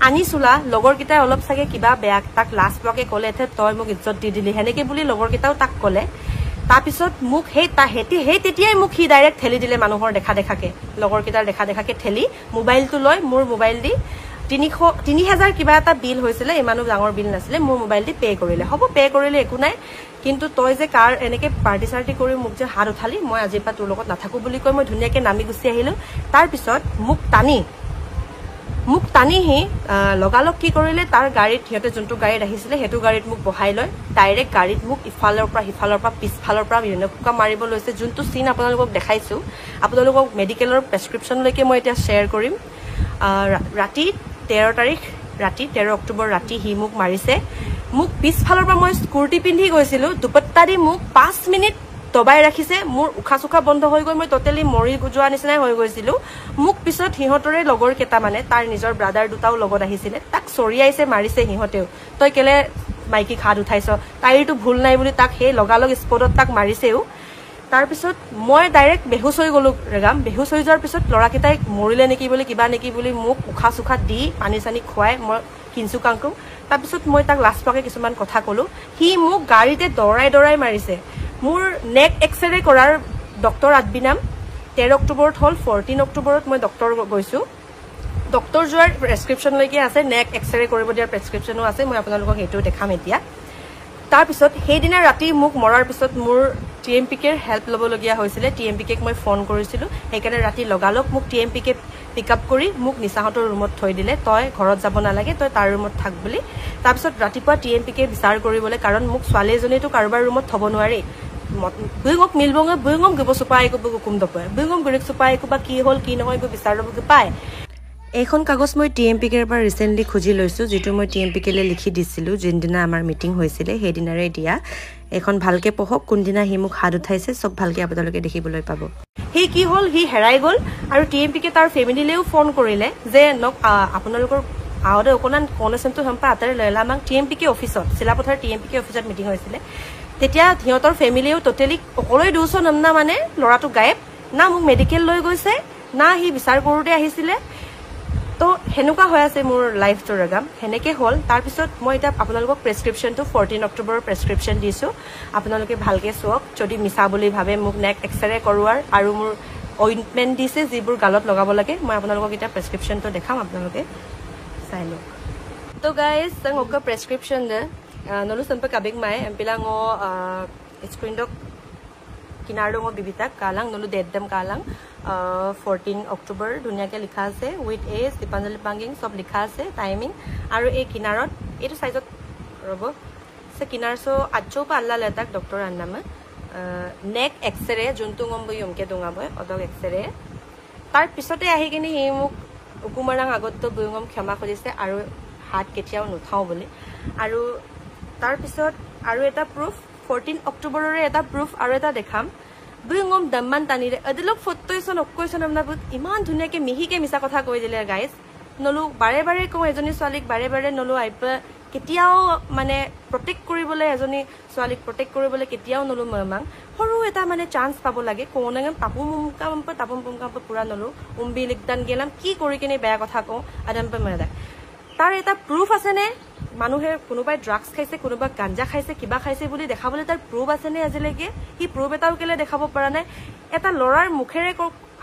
আনিছুলা লগৰ কিটা অলপ সাগে কিবা বেয়া তাক লাষ্ট ব্লকে কলে থে তই মোক ইজ্জত দি দিলি হেনেকে বুলি লগৰ কিটাও তাক কলে তাৰ পিছত মোক হেই তেতিয়াই মোক হি ডাইৰেক্ট ঠেলি দিলে মানুহৰ দেখা দেখাকে লগৰ কিটাৰ দেখা দেখাকে ঠেলি মোবাইলটো লৈ মোৰ মোবাইল দি 3000 কিবা এটা বিল হৈছিলে ইমানো ডাঙৰ বিল নাছিলে মোৰ মোবাইলটি পে কৰিলে হ'ব পে কৰিলে একো নাই কিন্তু তই যে কাৰ এনেকে পাৰ্টি চাৰ্টি কৰি মোক যে হাত উঠালি মই আজিৰ পৰা তোৰ লগত নাথাকো বুলি কৈ মই ধুনীয়াকে নামি গুচি আহিলো তাৰ পিছত মোক টানি হি লগালগ কি কৰিলে তাৰ গাড়ীত সিহঁতে যোনটো গাড়ীত আহিছিলে সেইটো গাড়ীত মোক বহাই লয় ডাইৰেক্ট গাড়ীত মোক ইফালৰ পৰা পিছফালৰ পৰা বিভিন্ন কুকা মাৰিব লৈছে যোনটো চিন আপোনালোকক দেখাইছো আপোনালোকক মেডিকেলৰ প্ৰেছক্ৰিপশ্যনলৈকে মই এতিয়া শ্বেয়াৰ কৰিম ৰাতি 13 তাৰিখ ৰাতি 13 অক্টোবৰ ৰাতি হি মোক মাৰিছে মোক পিছফালৰ পৰা মই স্কুটি পিন্ধি গৈছিলো দুপট্টা দি মোক 5 মিনিট দবাই ৰাখিছে মোৰ উখা সুখা বন্ধ হৈ গৈ মই টোটেলি মৰি যোৱা নিচিনাই হৈ গৈছিলো মোক পিছত হিহঁতৰে লগৰ কেটা মানে তাৰ নিজৰ ব্ৰাদাৰ দুটাও লগত আহিছিলে তাক চৰিয়াইছে মাৰিছে হিহঁতেও তই কেলে মাইকি খাদ উঠাইছ তাইৰটো ভুল নাই বুলি তাক হে লগালগ স্পটত তাক মাৰিছেও তাৰ পিছত মই ডাইৰেক্ট বেহুছ হৈ গলো ৰেগাম বেহুছ হৈ যোৱাৰ পিছত লৰাকেটাই মৰিলে নেকি বুলি কিবা নেকি বুলি মোক উখা সুখা দি পানী চানি খুৱাই মই কিনছু কাংকু তাৰ পিছত মই তাক লাষ্ট পাকে কিছুমান কথা কলো হি মোক গাড়ীতে দৰাই মাৰিছে মোৰ নেক এক্সৰে কৰাৰ ডক্টৰ আদবিনাম 13 অক্টোবৰত হল 14 অক্টোবৰত মই ডক্টৰ গৈছো ডক্টৰ যোৱাৰ প্ৰেছক্ৰিপশ্যন লৈকে আছে নেক এক্সৰে কৰিব দিয়াৰ প্ৰেছক্ৰিপশ্যনো আছে মই আপোনালোকক এইটো দেখাম এতিয়া তাৰ পিছত সেইদিনা ৰাতি মোক মৰাৰ পিছত মোৰ টিএমপিকেৰ হেল্প ল'বলগীয়া হৈছিলে টিএমপিকেক মই ফোন কৰিছিলো সেইকাৰণে ৰাতি লগালগ মোক টিএমপিকে পিকআপ কৰি মোক নিচাহঁতৰ ৰুমত থৈ দিলে তই ঘৰত যাব নালাগে তই তাৰ ৰুমত থাক বুলি তাৰ পিছত ৰাতিপুৱা টিএমপিকে বিচাৰ কৰিবলৈ কাৰণ মোক ছোৱালী এজনীটো কাৰোবাৰ ৰুমত থব নোৱাৰি বুইঙক মিলবঙে বুইঙক গব চুপাই গব হুকুম দপয় বুইঙক গৰিক চুপাই গবা কি হল কি নহয় গো বিচাৰ ল'ব পায় এইখন কাগজ মই টিএমপিকেৰ পৰা ৰিসেন্টলি খুজি লৈছো যেটো মই টিএমপিকেলে লিখি দিছিলো যিদিনা আমাৰ মিটিং হৈছিলে সেইদিনাৰে দিয়া এখন ভালকে পঢ়ক কোনদিনা হি মোক হাত উঠাইছে সব ভালকে আপোনালোকে দেখিবলৈ পাব হি কি হল হি হেৰাই গল আৰু টিএমপিকে তাৰ ফেমিলিলেও ফোন কৰিলে যে নক আপোনালোকৰ আউৰে অকনন কনসেন্টটো হম্পা আতাৰে লৈলামাং টিএমপিকে অফিসত চিলাপথাৰ টিএমপিকে অফিসত মিটিং হৈছিলে তেতিয়া হিহঁতৰ ফেমিলিও টোটেলি অকলৈ 200 নামনা মানে লৰাটো গায়েব না মোক মেডিকেল লৈ গৈছে না হি বিচাৰ কৰোতে আহিছিলে তো হেনুকা হৈ আছে মোৰ লাইফটো ৰগাম হেনেকে হল তাৰ পিছত মই এটা আপোনালোকক প্ৰেছক্ৰিপশ্যনটো 14 অক্টোবৰৰ প্ৰেছক্ৰিপশ্যন দিছো আপোনালোকে ভালকে চক যদি মিছা বুলি ভাবে মোক নেক এক্সৰে কৰোৱাৰ আৰু মোৰ অইন্টমেন্ট দিছে যিবোৰ গালত লগাব লাগে মই আপোনালোকক এটা প্ৰেছক্ৰিপশ্যনটো দেখাম আপোনালোকে চাই লওক তো গাইস সং ওকা প্ৰেছক্ৰিপশ্যন দে নলু সম্পে কাবিং মাই এমপিলাঙো স্ক্ৰিনডক কিনাৰডঙো বিবিতা কালাং নলু ডেটডম কালাং 14 অক্টোবৰ ধুনিয়াকে লিখা আছে উইথ এজ দীপাঞ্জলি পাঙ্গিং সব লিখা আছে টাইমিং আৰু এই কিনাৰত এটো সাইজত ৰব সে কিনাৰসো আচ্চো পাল্লা লেতাক ডক্টৰ আন্নামে নেক এক্সৰে জন্তু গম্বই উমকে দঙাবয় অদক এক্সৰে তাৰ পিছতে আহি কিনি হে মোক উকুমাৰাং আগত বুয়ঙম ক্ষমা কৰিছে আৰু হাত কেতিয়াও নুঠাও বুলি আৰু তাৰ পিছত আৰু এটা প্ৰুফ 14 অক্টোবৰৰে এটা প্ৰুফ আৰু এটা দেখাম বুয়ঙম দম্মান টানিৰে অদিলক ফটোইছন অকৈছন আমনা ইমান ধুনিয়াকে মিহিকে মিছা কথা কৈ দিলে গাইস নলু বাৰে বাৰে কও এজনী ছোৱালীক বাৰে বাৰে নলু আইপ কেতিয়াও মানে প্ৰটেক্ট কৰিবলৈ এজনী ছোৱালীক প্ৰটেক্ট কৰিবলৈ কেতিয়াও নলু মমাং হৰু এটা মানে চান্স পাব লাগে কোনঙম তাপু মুমকাম পুৰা নলু উম্বি লিকদান গেলাম কি কৰি কিনে বেয়া কথা কও আদম্প মৰা তাৰ এটা প্ৰুফ আছে নে মানুহে কোনোবাই ড্ৰাগছ খাইছে কোনোবা গাঞ্জা খাইছে কিবা খাইছে বুলি দেখাবলৈ তাৰ প্ৰুফ আছে নে আজিলৈকে হি প্ৰুফ এটাও কেলে দেখাব পৰা নাই এটা লৰাৰ মুখেৰে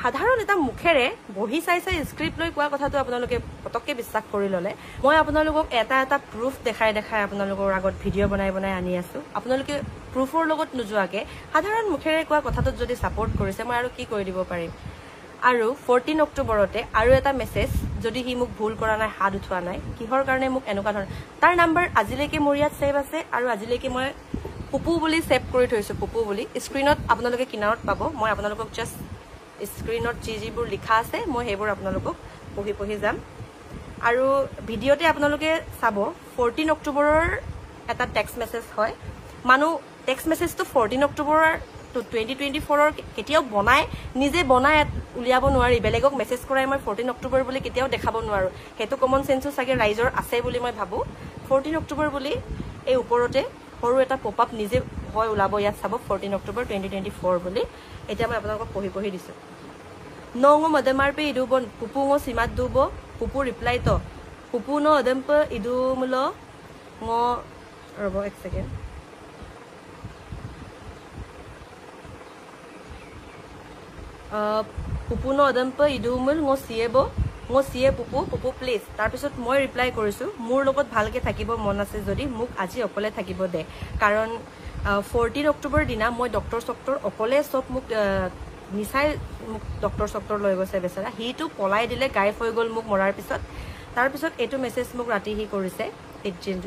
সাধাৰণ এটা মুখেৰে বহি চাইছে স্ক্ৰিপ্ট লৈ কোৱা কথাটো আপোনালোকে পটককে বিশ্বাস কৰি ললে মই আপোনালোকক এটা প্ৰুফ দেখাই আপোনালোকৰ আগত ভিডিঅ' বনাই আনি আছো আপোনালোকে প্ৰুফৰ লগত নুজুৱাকে সাধাৰণ মুখেৰে কোৱা কথাটোত যদি সাপোৰ্ট কৰিছে মই আৰু কি কৰি দিব পাৰিম আৰু 14 অক্টোবৰতে আৰু এটা মেছেজ যদি হি মোক ভুল কৰা নাই হাত উঠোৱা নাই কিহৰ কাৰণে মোক এনেকুৱা ধৰ তাৰ নাম্বাৰ আজিলৈকে মোৰ ইয়াত সেভ আছে আৰু আজিলৈকে মই পুপু বুলি সেভ কৰি থৈছো পুপু বুলি স্ক্ৰিনত আপোনালোকে কিনাৰত পাব মই আপোনালোকক জাস্ট স্ক্ৰিনত যিবোৰ লিখা আছে মই হেবোৰ আপোনালোকক পঢ়ি যাম আৰু ভিডিঅতে আপোনালোকে চাব 14 অক্টোবৰৰ এটা টেক্সট মেছেজ হয় মানুহ টেক্সট মেছেজটো 14 অক্টোবৰৰ 2024 কেতিয়াও বনাই নিজে বনাই উলিয়াব নোৱাৰি বেলেগক মেছেজ কৰাই মই 14 অক্টোবৰ বুলি কেতিয়াও দেখাব নোৱাৰো হেতু কমন সেন্সো সাগে ৰাইজৰ আছে বুলি মই ভাবো 14 অক্টোবৰ বুলি এই ওপৰতে সৰু এটা পপ আপ নিজে হয় উলাব ইয়াত চাব 14 অক্টোবৰ 2024 বুলি এটা মই আপোনালোকক পঢ়ি দিছো নঙো মদমাৰপে ইদুবন পুপুঙো সিমাত দুব পুপু ৰিপ্লাই তো পুপু ন অদম্প ইদু মুল ঙ ৰব এক সেকেন্ড পুপুনো অদম্প ইদুমুল ঙ সিয়েব মই চিয়ে পুপু প্লিজ তাৰপিছত মই ৰিপ্লাই কৰিছোঁ মোৰ লগত ভালকৈ থাকিব মন আছে যদি মোক আজি অকলে থাকিব দে কাৰণ 14 অক্টোবৰ দিনা মই ডক্টৰ অকলে চব মোক নিচাই মোক ডক্টৰ লৈ গৈছে বেচাৰা সিটো পলাই দিলে গাইফ হৈ গ'ল মোক মৰাৰ পিছত তাৰপিছত এইটো মেছেজ মোক ৰাতি সি কৰিছে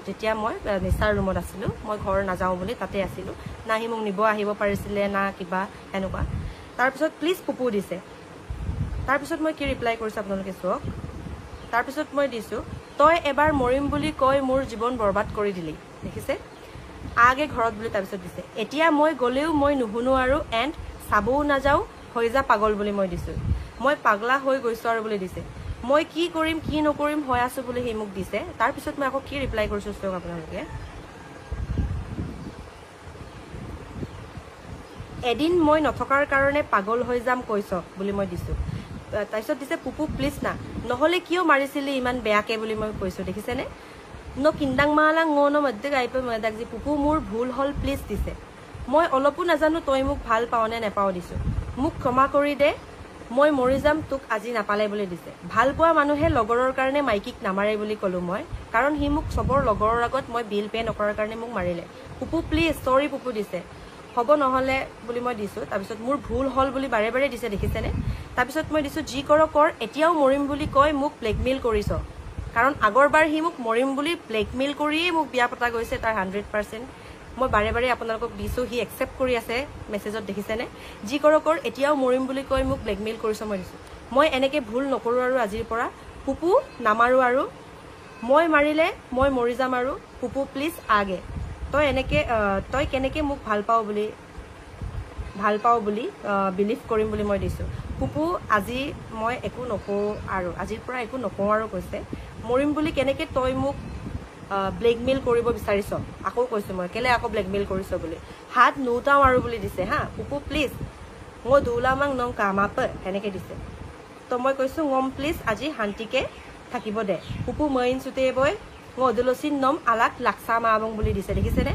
যেতিয়া মই নিচাৰ ৰুমত আছিলোঁ মই ঘৰ নাযাওঁ বুলি তাতে আছিলোঁ না সি মোক নিব আহিব পাৰিছিলে না কিবা এনেকুৱা তাৰপিছত প্লিজ পুপু দিছে তাৰপিছত মই কি ৰিপ্লাই কৰিছোঁ আপোনালোকে চাওক তাৰপিছত মই দিছোঁ তই এবাৰ মৰিম বুলি কৈ মোৰ জীৱন বৰবাদ কৰি দিলি দেখিছে আগে ঘৰত বুলি তাৰপিছত দিছে এতিয়া মই গ'লেও মই নুশুনো আৰু এণ্ড চাবও নাযাওঁ হৈ যা পাগল বুলি মই দিছোঁ মই পাগলা হৈ গৈছোঁ আৰু বুলি দিছে মই কি কৰিম কি নকৰিম হৈ আছোঁ বুলি সি মোক দিছে তাৰপিছত মই আকৌ কি ৰিপ্লাই কৰিছোঁ চাওক আপোনালোকে এদিন মই নথকাৰ কাৰণে পাগল হৈ যাম কৈছ বুলি মই দিছোঁ তাৰপিছত দিছে পুপু প্লিজ না নহ'লে কিয় মাৰিছিলি ইমান বেয়াকৈ বুলি মই কৈছোঁ দেখিছেনে ন কিন্দাং মালাং ন মধ্যে গাইপে মদাকজি পুপু মোৰ ভুল হ'ল প্লিজ দিছে মই অলপো নাজানো তই মোক ভাল পাওঁ নে নেপাওঁ দিছোঁ মোক ক্ষমা কৰি দে মই মৰি যাম তোক আজি নাপালে বুলি দিছে ভাল পোৱা মানুহে লগৰৰ কাৰণে মাইকীক নামাৰে বুলি ক'লোঁ মই কাৰণ সি মোক চবৰ লগৰৰ আগত মই বিল পে' নকৰাৰ কাৰণে মোক মাৰিলে পুপু প্লিজ চৰি পুপু দিছে হ'ব নহ'লে বুলি মই দিছোঁ তাৰপিছত মোৰ ভুল হ'ল বুলি বাৰে বাৰে দিছে দেখিছেনে তাৰপিছত মই দিছোঁ যি কৰ এতিয়াও মৰিম বুলি কৈ মোক ব্লেকমেইল কৰিছ কাৰণ আগৰবাৰ সি মোক মৰিম বুলি ব্লেকমেইল কৰিয়েই মোক বিয়া পতা গৈছে তাৰ 100% মই বাৰে বাৰে আপোনালোকক দিছোঁ সি একচেপ্ট কৰি আছে মেছেজত দেখিছেনে যি কৰ এতিয়াও মৰিম বুলি কৈ মোক ব্লেকমেইল কৰিছ মই দিছোঁ মই এনেকৈ ভুল নকৰোঁ আৰু আজিৰ পৰা পুপু নামাৰোঁ আৰু মই মাৰিলে মই মৰি যাম আৰু পুপু প্লিজ আগে তই কেনেকৈ মোক ভাল পাওঁ বুলি বিলিভ কৰিম বুলি মই দিছোঁ পুপু আজি মই একো নকওঁ আৰু আজিৰ পৰা একো নকওঁ আৰু কৈছে মৰিম বুলি কেনেকৈ তই মোক ব্লেকমেইল কৰিব বিচাৰিছ আকৌ কৈছোঁ মই কেলে আকৌ ব্লেকমেইল কৰিছ বুলি হাত নোটাওঁ আৰু বুলি দিছে হা পুপু প্লিজ মই দৌলামাং নং কামাপ সেনেকৈ দিছে তো মই কৈছোঁ ngom প্লিজ আজি শান্তিকে থাকিব দে পুপু মইন চুতে বৈ অদুলচিন নম আলাক লাক্সা মাবং বুলি দিছে দেখিছেনে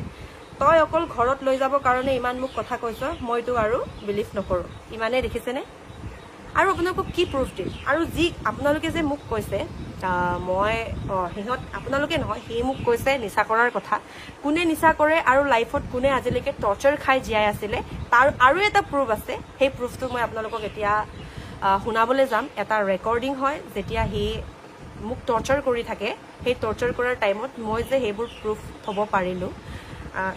তই অকল ঘৰত লৈ যাবৰ কাৰণে ইমান মোক কথা কৈছ মইতো আৰু বিলিভ নকৰোঁ ইমানেই দেখিছেনে আৰু আপোনালোকক কি প্ৰুফ দিম আৰু যি আপোনালোকে যে মোক কৈছে মই সিহঁত আপোনালোকে নহয় সি মোক কৈছে নিচা কৰাৰ কথা কোনে নিচা কৰে আৰু লাইফত কোনে আজিলৈকে টৰ্চাৰ খাই জীয়াই আছিলে তাৰ আৰু এটা প্ৰুফ আছে সেই প্ৰুফটো মই আপোনালোকক এতিয়া শুনাবলৈ যাম এটা ৰেকৰ্ডিং হয় যেতিয়া সি মোক টৰ্চাৰ কৰি থাকে সেই টৰ্চাৰ কৰাৰ টাইমত মই যে সেইবোৰ প্ৰুফ থ'ব পাৰিলোঁ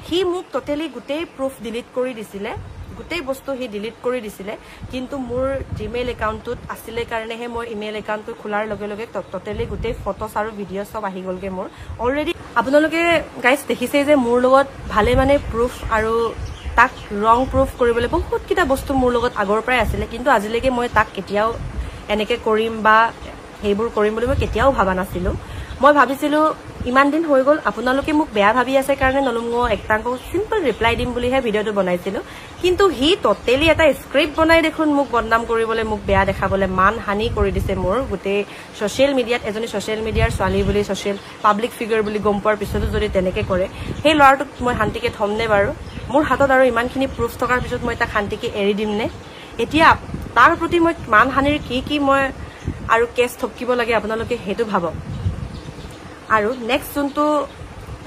সি মোক টোটেলি গোটেই প্ৰুফ ডিলিট কৰি দিছিলে গোটেই বস্তু সি ডিলিট কৰি দিছিলে কিন্তু মোৰ জিমেইল একাউণ্টটোত আছিলে কাৰণেহে মই ইমেইল একাউণ্টটো খোলাৰ লগে লগে টোটেলি গোটেই ফটোছ আৰু ভিডিঅ' চব আহি গ'লগৈ মোৰ অলৰেডি আপোনালোকে গাইজ দেখিছেই যে মোৰ লগত ভালে মানে প্ৰুফ আৰু তাক ৰং প্ৰুফ কৰিবলৈ বহুতকেইটা বস্তু মোৰ লগত আগৰ পৰাই আছিলে কিন্তু আজিলৈকে মই তাক কেতিয়াও এনেকৈ কৰিম বা সেইবোৰ কৰিম বুলি মই কেতিয়াও ভাবা নাছিলোঁ মই ভাবিছিলোঁ ইমান দিন হৈ গ'ল আপোনালোকে মোক বেয়া ভাবি আছে কাৰণে নলুংগ একটাংক চিম্পল ৰিপ্লাই দিম বুলিহে ভিডিঅ'টো বনাইছিলোঁ কিন্তু সি টোটেলি এটা স্ক্ৰিপ্ট বনাই দেখোন মোক বদনাম কৰিবলৈ মোক বেয়া দেখাবলৈ মান হানি কৰি দিছে মোৰ গোটেই ছ'চিয়েল মিডিয়াত এজনী ছ'চিয়েল মিডিয়াৰ ছোৱালী বুলি ছ'চিয়েল পাব্লিক ফিগাৰ বুলি গম পোৱাৰ পিছতো যদি তেনেকৈ কৰে সেই ল'ৰাটোক মই শান্তিকে থ'মনে বাৰু মোৰ হাতত আৰু ইমানখিনি প্ৰুফ থকাৰ পিছত মই তাক শান্তিকে এৰি দিমনে এতিয়া তাৰ প্ৰতি মই মান হানিৰ কি মই আৰু কেছ থকিব লাগে আপোনালোকে সেইটো ভাবক আৰু নেক্সট যোনটো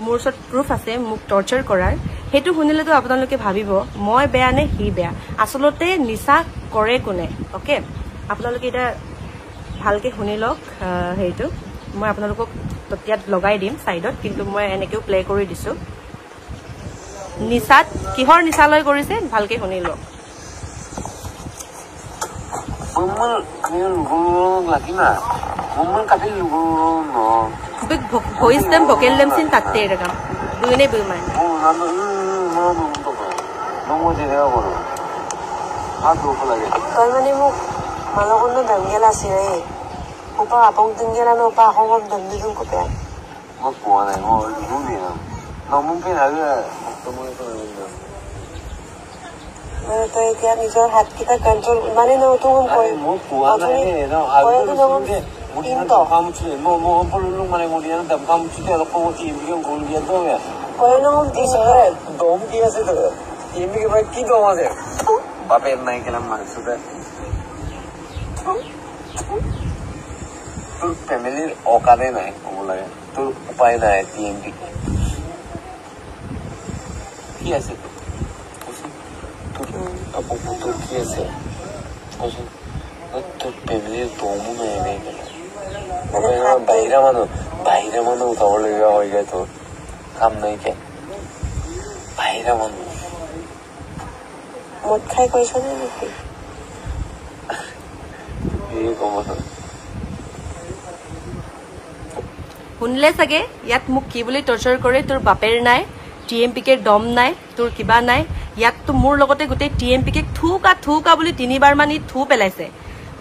মোৰ ওচৰত প্ৰুফ আছে মোক টৰ্চাৰ কৰাৰ সেইটো শুনিলেতো আপোনালোকে ভাবিব মই বেয়া নে সি বেয়া আচলতে নিচা কৰে কোনে অ'কে আপোনালোকে এতিয়া ভালকৈ শুনি লওক সেইটো মই আপোনালোকক ইয়াত লগাই দিম ছাইডত কিন্তু মই এনেকৈও প্লে কৰি দিছোঁ নিচাত কিহৰ নিচা লৈ কৰিছে ভালকৈ শুনি লওক voice dem vocal dem sin tatte erakam buine buman toy mane mu malogonno dangela sire opa apong dangela no pa hongom dandidun ko pe mo puana mo dumi no mungkin aga tomo ko तो क्या निजर हाथ kita control माने no तुम कोई mo puana no algo Muriano kamu cile, mau pelulung mana Muriano dan kamu cile kalau kamu cium gol dia dong ya. Kau nong disare, dom dia sih tu. Ini kita pergi dom aja. Bapak naik ke nama sudah. তোৰ ফেমিলিৰ অকাৰে নাই ক'ব লাগে তোৰ উপায় নাই TMP কি আছে তোৰ কি আছে তোৰ ফেমিলিৰ দমো নাই বাহিৰা মানুহ উঠাবলগীয়া হৈ যায় তোৰ কাম নাইকিয়া বাহিৰা মানুহ মদ খাই কৈছ নেকি শুনিলে চাগে ইয়াত মোক কি বুলি টৰ্চাৰ কৰে তোৰ বাপেৰ নাই টিএমপিকে দম নাই তোৰ কিবা নাই ইয়াততো মোৰ লগতে গোটেই টিএমপিকে থুকা বুলি 3বাৰ মান থু পেলাইছে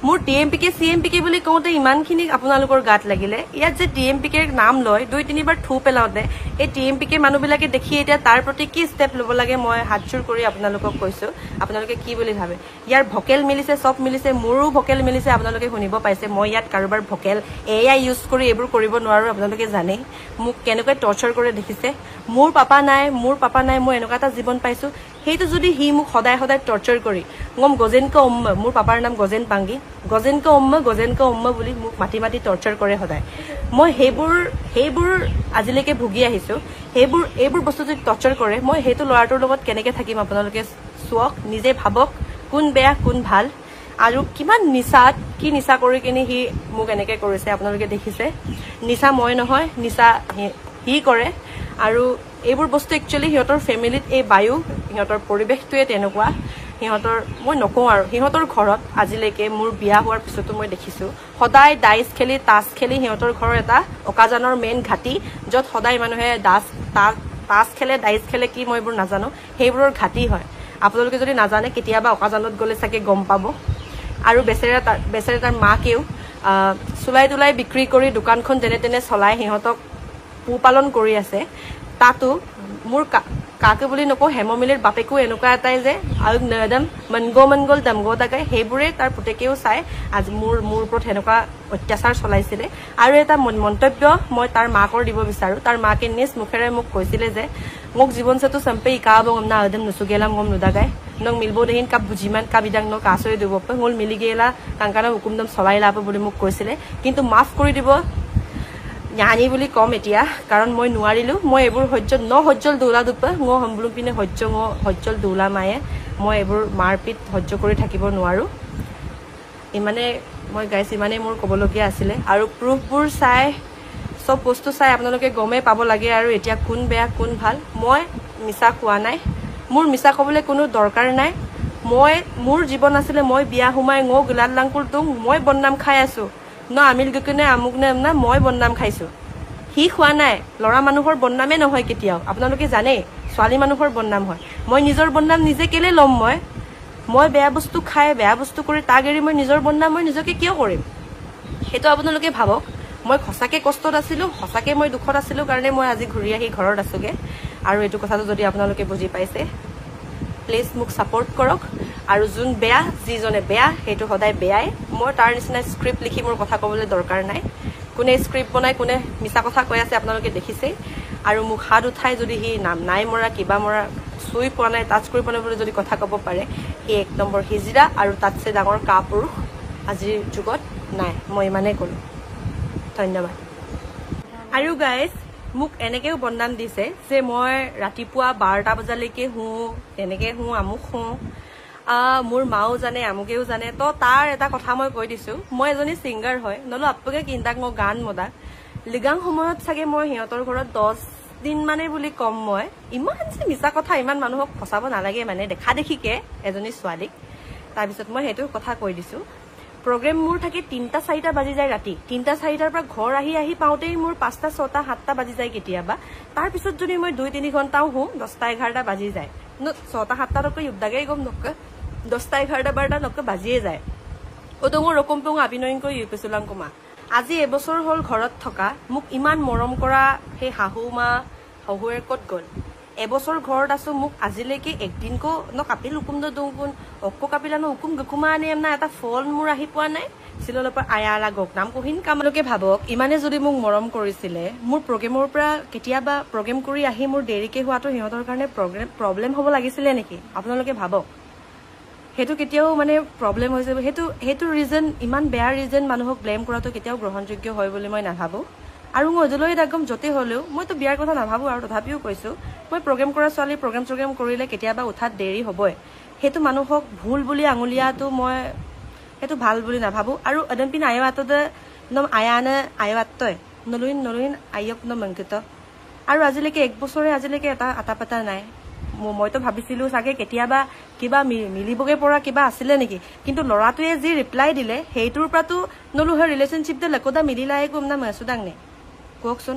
মোৰ টিএমপিকে চিএমপিকে বুলি কওঁতে ইমানখিনি আপোনালোকৰ গাত লাগিলে ইয়াত যে টিএমপিকে নাম লয় 2-3বাৰ থু পেলাওঁতে এই টিএমপিকে মানুহবিলাকে দেখি এতিয়া তাৰ প্ৰতি কি ষ্টেপ ল'ব লাগে মই হাতজোৰ কৰি আপোনালোকক কৈছো আপোনালোকে কি বুলি ভাবে ইয়াৰ ভকেল মিলিছে সব মিলিছে মোৰো ভকেল মিলিছে আপোনালোকে শুনিব পাইছে মই ইয়াত কাৰোবাৰ ভকেল এআই ইউজ কৰি এইবোৰ কৰিব নোৱাৰো আপোনালোকে জানে মোক কেনেকৈ টৰ্চাৰ কৰে দেখিছে মোৰ পাপা নাই মই এনেকুৱা এটা জীৱন পাইছো সেইটো যদি হি মোক সদায় টৰ্চাৰ কৰি গম গজেনকা মোৰ পাপাৰ নাম গজেন পাংগি গজেনকা উম্মা বুলি মোক মাতি টৰ্চাৰ কৰে সদায় মই সেইবোৰ আজিলৈকে ভুগি আহিছো এইবোৰ বস্তু যদি টৰ্চাৰ কৰে মই সেইটো ল'ৰাটোৰ লগত কেনেকৈ থাকিম আপোনালোকে চোৱক নিজে ভাবক কোন বেয়া কোন ভাল আৰু কিমান নিচা কৰি কিনে হি মোক এনেকৈ কৰিছে আপোনালোকে দেখিছে নিচা মই নহয় নিচা হি কৰে আৰু এইবোৰ বস্তু একচুৱেলি সিহঁতৰ ফেমিলিত এই বায়ু সিহঁতৰ পৰিৱেশটোৱে তেনেকুৱা সিহঁতৰ মই নকওঁ আৰু সিহঁতৰ ঘৰত আজিলৈকে মোৰ বিয়া হোৱাৰ পিছতো মই দেখিছো সদায় ডাইচ খেলি তাচ খেলি সিহঁতৰ ঘৰৰ এটা অকাজানৰ মেইন ঘাটি য'ত সদায় মানুহে তাচ খেলে ডাইচ খেলে কি মই এইবোৰ নাজানো সেইবোৰৰ ঘাটি হয় আপোনালোকে যদি নাজানে কেতিয়াবা অকাজানত গ'লে চাগে গম পাব আৰু বেচেৰা তাৰ মাকেও চুলাই তুলাই বিক্ৰী কৰি দোকানখন যেনে তেনে চলাই সিহঁতক পোহপালন কৰি আছে তাতো মোৰ কাকে বুলি নকওঁ হেমমিলিৰ বাপেকো এনেকুৱা এটাই যে আৰু নদম মনগল দমগো তাকাই সেইবোৰে তাৰ পুতেকেও চাই আজি মোৰ ওপৰত সেনেকুৱা অত্যাচাৰ চলাইছিলে আৰু এটা মন্তব্য মই তাৰ মাকৰ দিব বিচাৰো তাৰ মাকে নিজ মুখেৰে মোক কৈছিলে যে মোক জীৱন সেতু সম্পে ইকাব গমনা আদম নুসুগেলাম গম নুদাগাই নং মিলবো দেহিন কাপ বুজিমান কাবিদাং ন কাছই দিব হল মিলি গেলা কাংকানা হুকুমদম চলাই লাভ বুলি মোক কৈছিলে কিন্তু মাফ কৰি দিব জ্ঞানী বুলি কম এতিয়া কাৰণ মই নোৱাৰিলো মই এইবোৰ সহ্যল দৌলা দুপা ngো হম্বলু পিনে সহ্যল দৌলা মায়ে মই এইবোৰ মাৰপিট সহ্য কৰি থাকিব নোৱাৰো ইমানে মই গাইছ ইমানে মোৰ কবলগীয়া আছিলে আৰু প্ৰুফবোৰ চাই সব বস্তু চাই আপোনালোকে গমে পাব লাগে আৰু এতিয়া কোন বেয়া কোন ভাল মই মিছা কোৱা নাই মোৰ মিছা কবলৈ কোনো দৰকাৰ নাই মোৰ জীৱন আছিলে মই বিয়া হুমাই ngো গুলাল লাংকুল তুং মই বদনাম খাই আছো ন আমিল গকনে আমুক নে না মই বদনাম খাইছো হি খোৱা নাই লৰা মানুহৰ বদনামে নহয় কেতিয়াও আপোনালোকে জানে ছোৱালী মানুহৰ বদনাম হয় মই নিজৰ বদনাম নিজে কেলে লম মই বেয়া বস্তু খাই বেয়া বস্তু কৰি তাক এৰি মই নিজৰ বদনাম মই নিজকে কিয় কৰিম সেইটো আপোনালোকে ভাবক মই সঁচাকে কষ্টত আছিলো সঁচাকে মই দুখত আছিলো কাৰণে মই আজি ঘূৰি আহি ঘৰত আছোগে আৰু এইটো কথাটো যদি আপোনালোকে বুজি পাইছে প্লিজ মোক সাপোৰ্ট কৰক আৰু যোন বেয়া যিজনে বেয়া সেইটো সদায় বেয়াই মই তাৰ নিচিনা স্ক্ৰিপ্ট লিখি মোৰ কথা ক'বলৈ দৰকাৰ নাই কোনে স্ক্ৰিপ্ট বনাই কোনে মিছা কথা কৈ আছে আপোনালোকে দেখিছে আৰু মোক হাত উঠাই যদি হি নাম নাই মৰা কিবা মৰা চুই পোৱা নাই টাচ কৰি পোৱা নাই বুলি যদি কথা ক'ব পাৰে হি 1 নম্বৰ হিজৰা আৰু তাতছে ডাঙৰ কাপুৰুষ আজিৰ যুগত নাই মই ইমানেই ক'লো ধন্যবাদ আৰু গাইজ মোক এনেকেও বদনাম দিছে যে মই ৰাতিপুৱা 12টা বজালৈকে তেনেকে আমুক মোৰ মাও জানে আমুকেও জানে তো তাৰ এটা কথা মই কৈ দিছো মই এজনী সিংগাৰ হয় নলো আপোকে কিন্তাক মই গান মদা লিগাং সময়ত চাগে মই সিহঁতৰ ঘৰত 10 দিন মানে বুলি কম মই ইমান যে মিছা কথা ইমান মানুহক ফসাব নালাগে মানে দেখা দেখিকে এজনী ছোৱালীক তাৰপিছত মই সেইটো কথা কৈ দিছো প্ৰগ্ৰাম মোৰ থাকে 3টা 4টা বাজি যায় ৰাতি 3টা 4টাৰ পৰা ঘৰ আহি পাওঁতেই মোৰ 5টা 6টা 7টা বাজি যায় কেতিয়াবা তাৰ পিছত যদি মই 2-3 ঘণ্টাও হওঁ 10টা 11টা বাজি যায় 6টা 7টা তকৈ উদ্দাগাই গম নক 10টা 11টা 12টা নক বাজিয়ে যায় ওদঙ ৰকমপং অভিনয়ন কৰি ইউপিছলাং কুমা আজি এবছৰ হল ঘৰত থকা মোক ইমান মৰম কৰা হে হাহুমা হহুৱে কত গল এবছৰ ঘৰত আছো মোক আজিলৈকে একদিনকো ন কাপিল হুকুম দুগুণ অক্ক কাপিলানো হুকুম গকুমা আনিম না এটা ফল মোৰ আহি পোৱা নাই সিললৰ পৰা আয়া লাগক নাম কহিন কামলোকে ভাবক ইমানে যদি মোক মৰম কৰিছিলে মোৰ প্ৰগ্ৰেমৰ পৰা কেতিয়াবা প্ৰগ্ৰেম কৰি আহি মোৰ দেৰিকে হোৱাটো সিহঁতৰ কাৰণে প্ৰব্লেম হ'ব লাগিছিলে নেকি আপোনালোকে ভাবক হেতু কেতিয়াও মানে প্ৰবলেম হৈছে হেতু ৰিজন ইমান বেয়া ৰিজন মানুহক ব্লেম কৰাটো কেতিয়াও গ্ৰহণযোগ্য হয় বুলি মই নাভাবো আৰু মই অজলৈ দাগম যতে হলেও মইতো বিয়াৰ কথা নাভাবো আৰু তথাপিও কৈছো মই প্ৰগ্ৰাম কৰা ছোৱালী প্ৰগ্ৰাম কৰিলে কেতিয়াবা উঠাত দেৰি হ'বই হেতু মানুহক ভুল বুলি আঙুলিয়াটো মই হেতু ভাল বুলি নাভাবো আৰু অদনপিন আয়ৱাততে নম আয়ানে আয়ৱাতই নলুইন আয়ক ন মংকিত আৰু আজিলৈকে এক বছৰে আজিলৈকে এটা আটাপাতা নাই মইতো ভাবিছিলো চাগে কেতিয়াবা কিবা মিলিবগে পৰা কিবা আছিলে নেকি কিন্তু লৰাটোৱে যি ৰিপ্লাই দিলে হেইটোৰ পৰাটো নলু হে ৰিলেশনশ্বিপ দে লকদা মিলিলাই কম না মাসুদাং নে কোকচোন